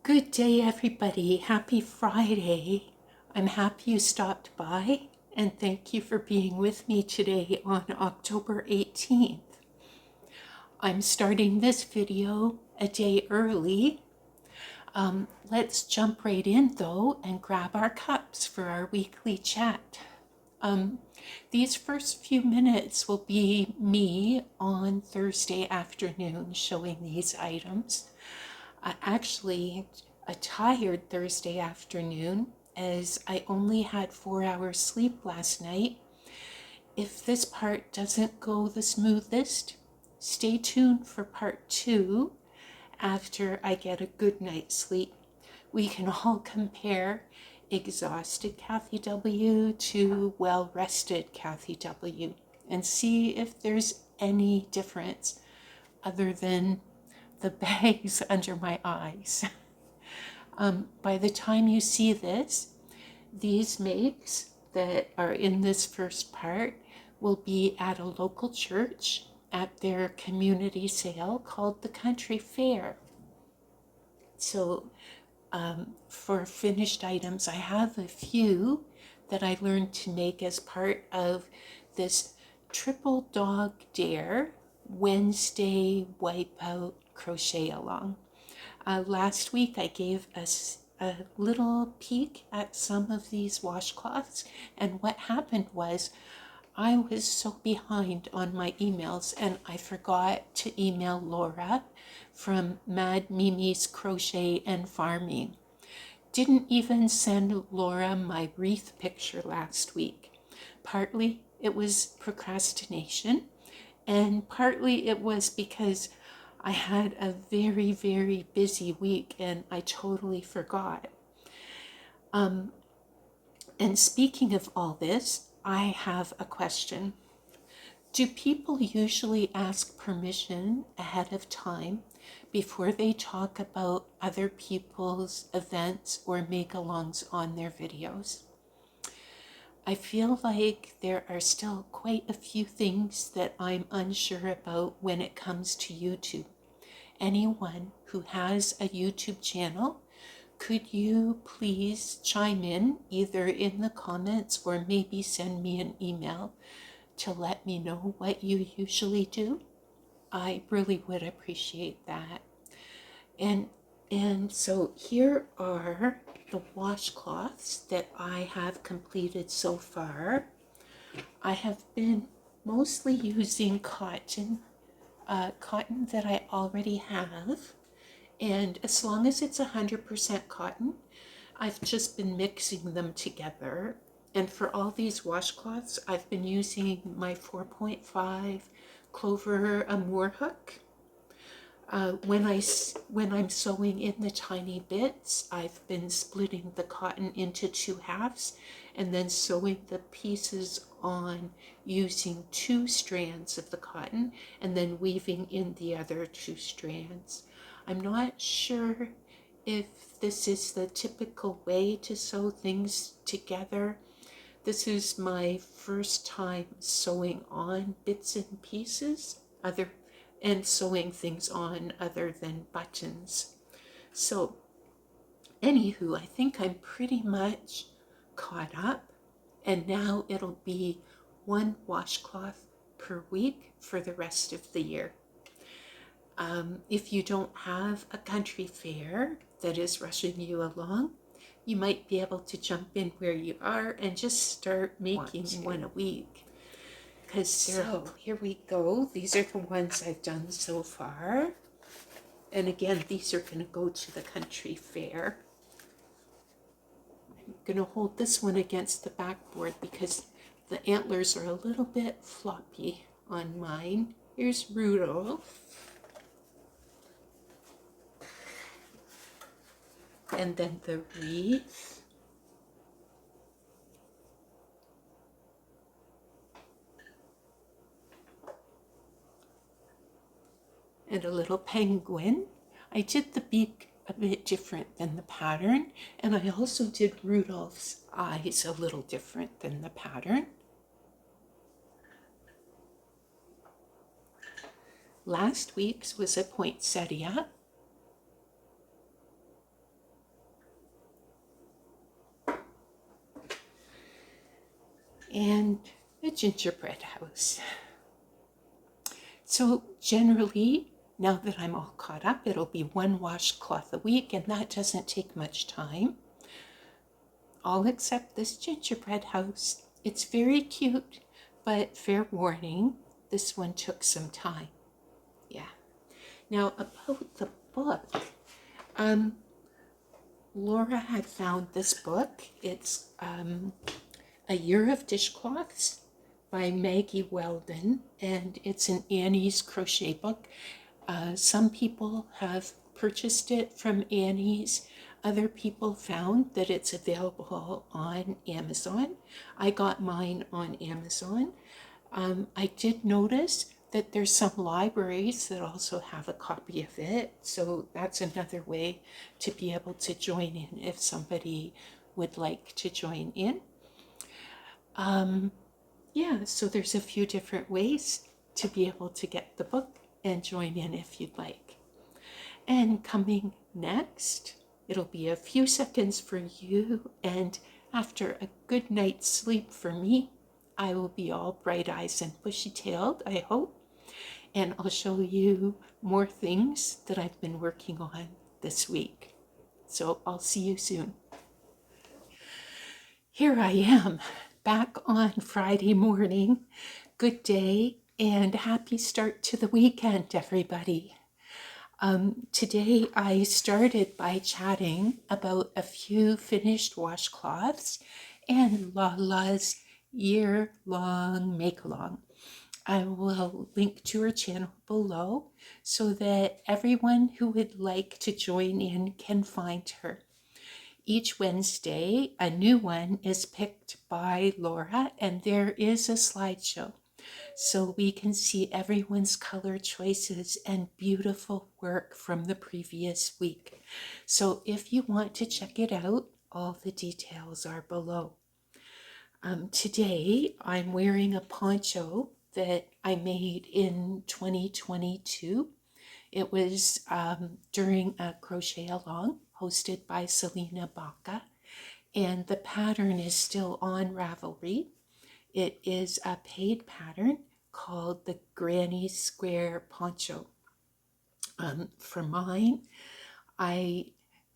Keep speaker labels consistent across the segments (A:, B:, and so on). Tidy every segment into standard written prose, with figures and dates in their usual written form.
A: Good day, everybody. Happy Friday. I'm happy you stopped by, and thank you for being with me today on October 18th. I'm starting this video a day early. Let's jump right in, though, and grab our cups for our weekly chat. These first few minutes will be me on Thursday afternoon showing these items. Actually, a tired Thursday afternoon, as I only had 4 hours sleep last night. If this part doesn't go the smoothest, stay tuned for part 2 after I get a good night's sleep. We can all compare exhausted Kathy W. to well-rested Kathy W. and see if there's any difference other than the bags under my eyes. By the time you see this, these makes that are in this first part will be at a local church at their community sale called the Country Fair. So for finished items, I have a few that I learned to make as part of this Triple Dog Dare Wednesday Wipeout Crochet Along. Last week I gave us a little peek at some of these washcloths, and what happened was I was so behind on my emails and I forgot to email Laura from Mad Mimi's Crochet and Farming. Didn't even send Laura my wreath picture last week. Partly it was procrastination, and partly it was because I had a very, very busy week and I totally forgot. And speaking of all this, I have a question. Do people usually ask permission ahead of time before they talk about other people's events or make-alongs on their videos? I feel like there are still quite a few things that I'm unsure about when it comes to YouTube. Anyone who has a YouTube channel, could you please chime in either in the comments or maybe send me an email to let me know what you usually do? I really would appreciate that. And so here are the washcloths that I have completed so far. I have been mostly using cotton that I already have, and as long as it's 100% cotton, I've just been mixing them together. And for all these washcloths, I've been using my 4.5 Clover Amour hook. When I'm sewing in the tiny bits, I've been splitting the cotton into 2 halves and then sewing the pieces on using 2 strands of the cotton and then weaving in the other 2 strands. I'm not sure if this is the typical way to sew things together. This is my first time sewing on bits and pieces and sewing things on other than buttons. So anywho, I think I'm pretty much caught up, and now it'll be 1 washcloth per week for the rest of the year. If you don't have a country fair that is rushing you along, you might be able to jump in where you are and just start making 1 a week. So here we go. These are the ones I've done so far. And again, these are going to go to the country fair. I'm going to hold this one against the backboard because the antlers are a little bit floppy on mine. Here's Rudolph. And then the wreath. And a little penguin. I did the beak a bit different than the pattern, and I also did Rudolph's eyes a little different than the pattern. Last week's was a poinsettia. and a gingerbread house. So generally, now that I'm all caught up, it'll be one washcloth a week, and that doesn't take much time. All except this gingerbread house. It's very cute, but fair warning, this one took some time. Yeah. Now about the book, Laura had found this book. It's A Year of Dishcloths by Maggie Weldon, and it's an Annie's crochet book. Some people have purchased it from Annie's. Other people found that it's available on Amazon. I got mine on Amazon. I did notice that there's some libraries that also have a copy of it, so that's another way to be able to join in if somebody would like to join in. Yeah, so there's a few different ways to be able to get the book and join in if you'd like. And coming next, it'll be a few seconds for you, and after a good night's sleep for me, I will be all bright eyes and bushy-tailed, I hope, and I'll show you more things that I've been working on this week. So I'll see you soon. Here I am, back on Friday morning. Good day and happy start to the weekend, everybody. Today I started by chatting about a few finished washcloths and Lala's year-long make-along. I will link to her channel below so that everyone who would like to join in can find her. Each Wednesday, a new one is picked by Laura, and there is a slideshow so we can see everyone's color choices and beautiful work from the previous week. So if you want to check it out, all the details are below. Today, I'm wearing a poncho that I made in 2022. It was during a crochet along hosted by Salena Baca, and the pattern is still on Ravelry. It is a paid pattern called the Granny Square Poncho. For mine, I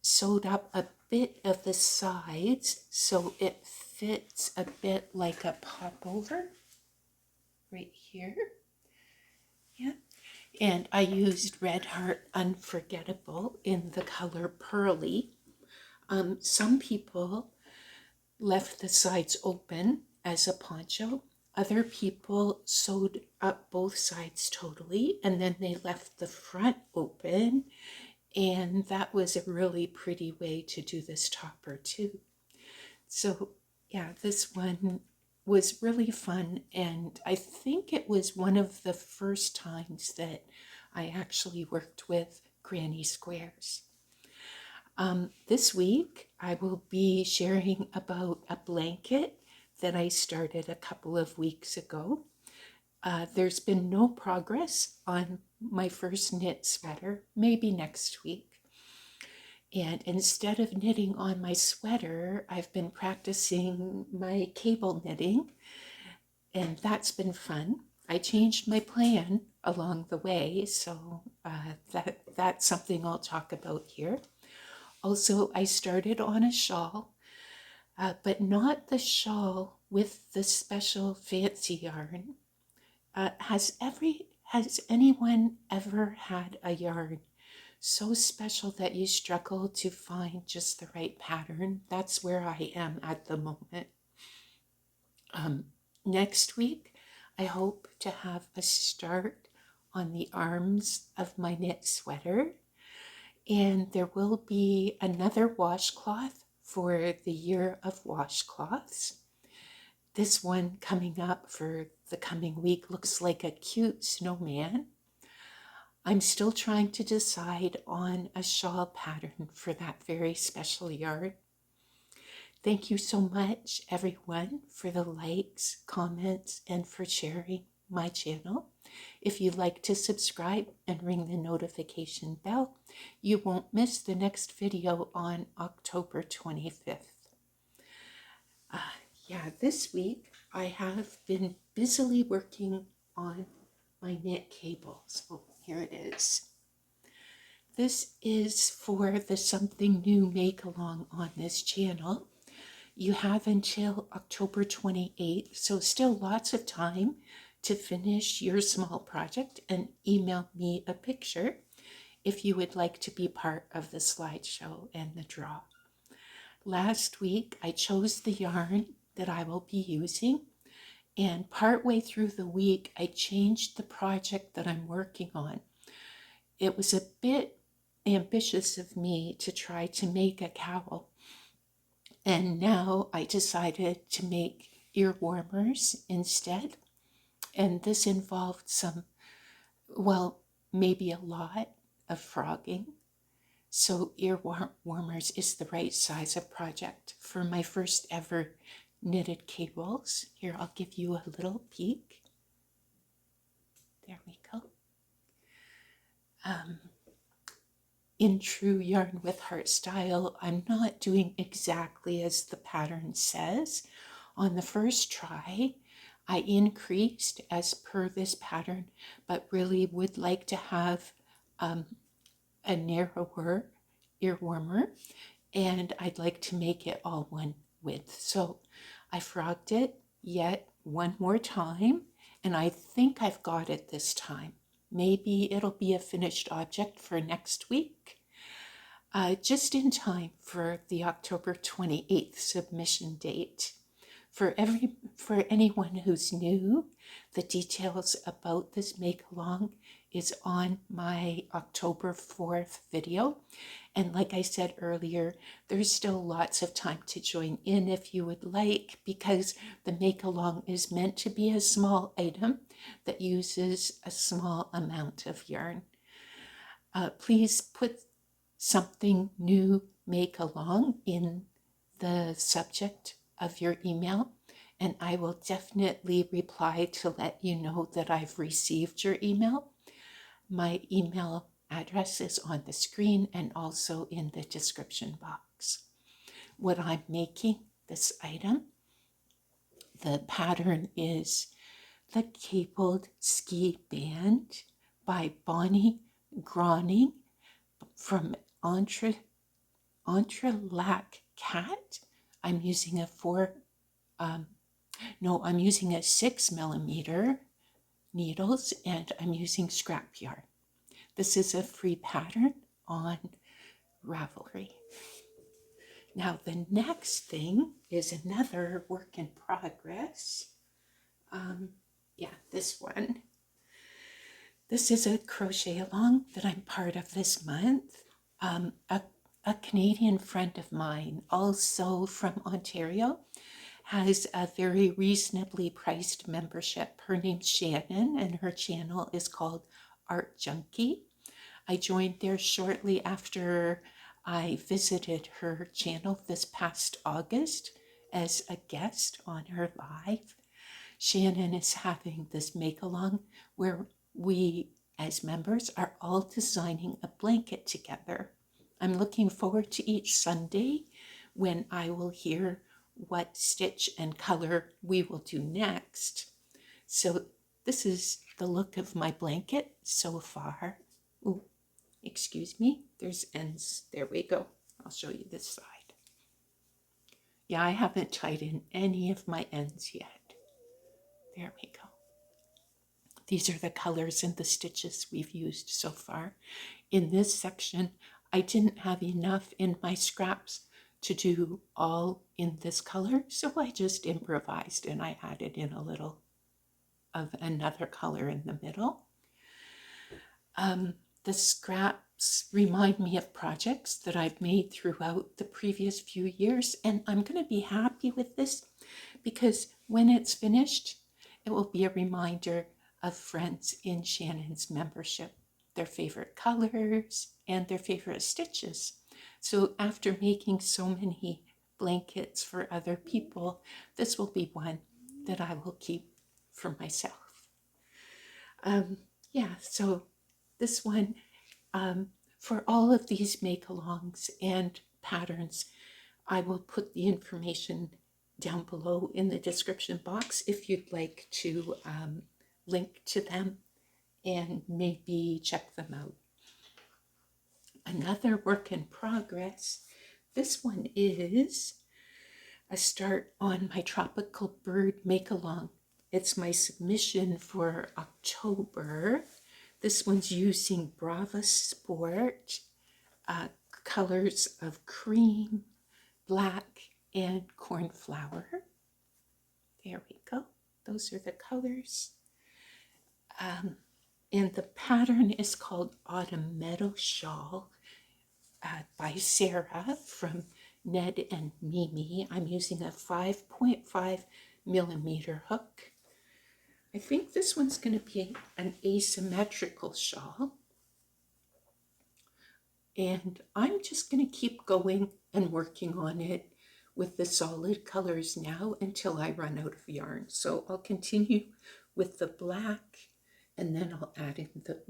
A: sewed up a bit of the sides so it fits a bit like a popover right here. Yeah. And I used Red Heart Unforgettable in the color Pearly. Some people left the sides open as a poncho. Other people sewed up both sides totally, and then they left the front open, and that was a really pretty way to do this topper too. So yeah, this one was really fun, and I think it was one of the first times that I actually worked with granny squares. This week I will be sharing about a blanket that I started a couple of weeks ago. There's been no progress on my first knit sweater, maybe next week. And instead of knitting on my sweater, I've been practicing my cable knitting, and that's been fun. I changed my plan along the way, so that's something I'll talk about here. Also, I started on a shawl, but not the shawl with the special fancy yarn. Has anyone ever had a yarn so special that you struggle to find just the right pattern? That's where I am at the moment. Next week, I hope to have a start on the arms of my knit sweater, and there will be another washcloth for the Year of Washcloths. This one coming up for the coming week looks like a cute snowman. I'm still trying to decide on a shawl pattern for that very special yarn. Thank you so much, everyone, for the likes, comments, and for sharing my channel. If you'd like to subscribe and ring the notification bell, you won't miss the next video on October 25th. This week I have been busily working on my knit cables. Oh, here it is. This is for the Something New Make Along on this channel. You have until October 28th, so still lots of time to finish your small project and email me a picture if you would like to be part of the slideshow and the draw. Last week, I chose the yarn that I will be using, and partway through the week, I changed the project that I'm working on. It was a bit ambitious of me to try to make a cowl, and now I decided to make ear warmers instead. And this involved some, well, maybe a lot of frogging. So ear warmers is the right size of project for my first ever knitted cables. Here, I'll give you a little peek. There we go. In true Yarn with Heart style, I'm not doing exactly as the pattern says. On the first try, I increased as per this pattern, but really would like to have a narrower ear warmer, and I'd like to make it all one width. So I frogged it yet one more time, and I think I've got it this time. Maybe it'll be a finished object for next week, just in time for the October 28th submission date. For anyone who's new, the details about this make along is on my October 4th video. And like I said earlier, there's still lots of time to join in if you would like, because the make along is meant to be a small item that uses a small amount of yarn. Please put something new make along in the subject of your email, and I will definitely reply to let you know that I've received your email. My email address is on the screen and also in the description box. What I'm making, this item, the pattern is the Cabled Ski Band by Bonnie Groening from Entrelac Cat. I'm using I'm using a 6mm needles, and I'm using scrap yarn. This is a free pattern on Ravelry. Now the next thing is another work in progress. This one. This is a crochet along that I'm part of this month. A Canadian friend of mine, also from Ontario, has a very reasonably priced membership. Her name's Shannon, and her channel is called Art Junkie. I joined there shortly after I visited her channel this past August as a guest on her live. Shannon is having this make-along where we, as members, are all designing a blanket together. I'm looking forward to each Sunday when I will hear what stitch and color we will do next. So this is the look of my blanket so far. Ooh, excuse me, there's ends. There we go. I'll show you this side. Yeah, I haven't tied in any of my ends yet. There we go. These are the colors and the stitches we've used so far. In this section, I didn't have enough in my scraps to do all in this color, so I just improvised and I added in a little of another color in the middle. The scraps remind me of projects that I've made throughout the previous few years, and I'm going to be happy with this because when it's finished, it will be a reminder of friends in Shannon's membership, their favorite colors and their favorite stitches. So after making so many blankets for other people, this will be one that I will keep for myself. So this one, for all of these make-alongs and patterns, I will put the information down below in the description box if you'd like to link to them and maybe check them out. Another work in progress. This one is a start on my tropical bird make-along. It's my submission for October. This one's using Brava Sport colors of cream, black, and cornflower. There we go. Those are the colors. And the pattern is called Autumn Meadow Shawl by Sarah from Ned and Mimi. I'm using a 5.5 millimeter hook. I think this one's going to be an asymmetrical shawl. And I'm just going to keep going and working on it with the solid colors now until I run out of yarn. So I'll continue with the black, and then I'll add in the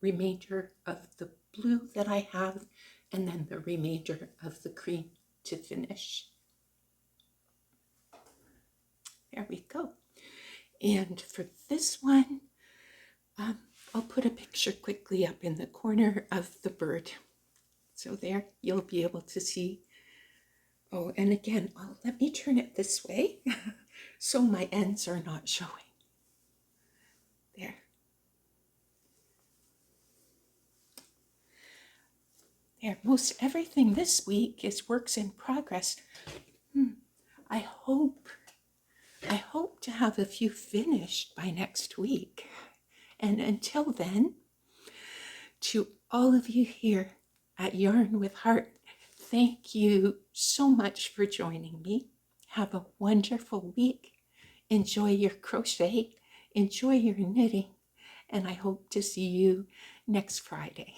A: remainder of the blue that I have, and then the remainder of the cream to finish. There we go. And for this one, I'll put a picture quickly up in the corner of the bird. So there, you'll be able to see. Oh, and again, let me turn it this way so my ends are not showing. There. There, most everything this week is works in progress. I hope to have a few finished by next week. And until then, to all of you here at Yarn with Heart, thank you so much for joining me. Have a wonderful week. Enjoy your crochet, enjoy your knitting, and I hope to see you next Friday.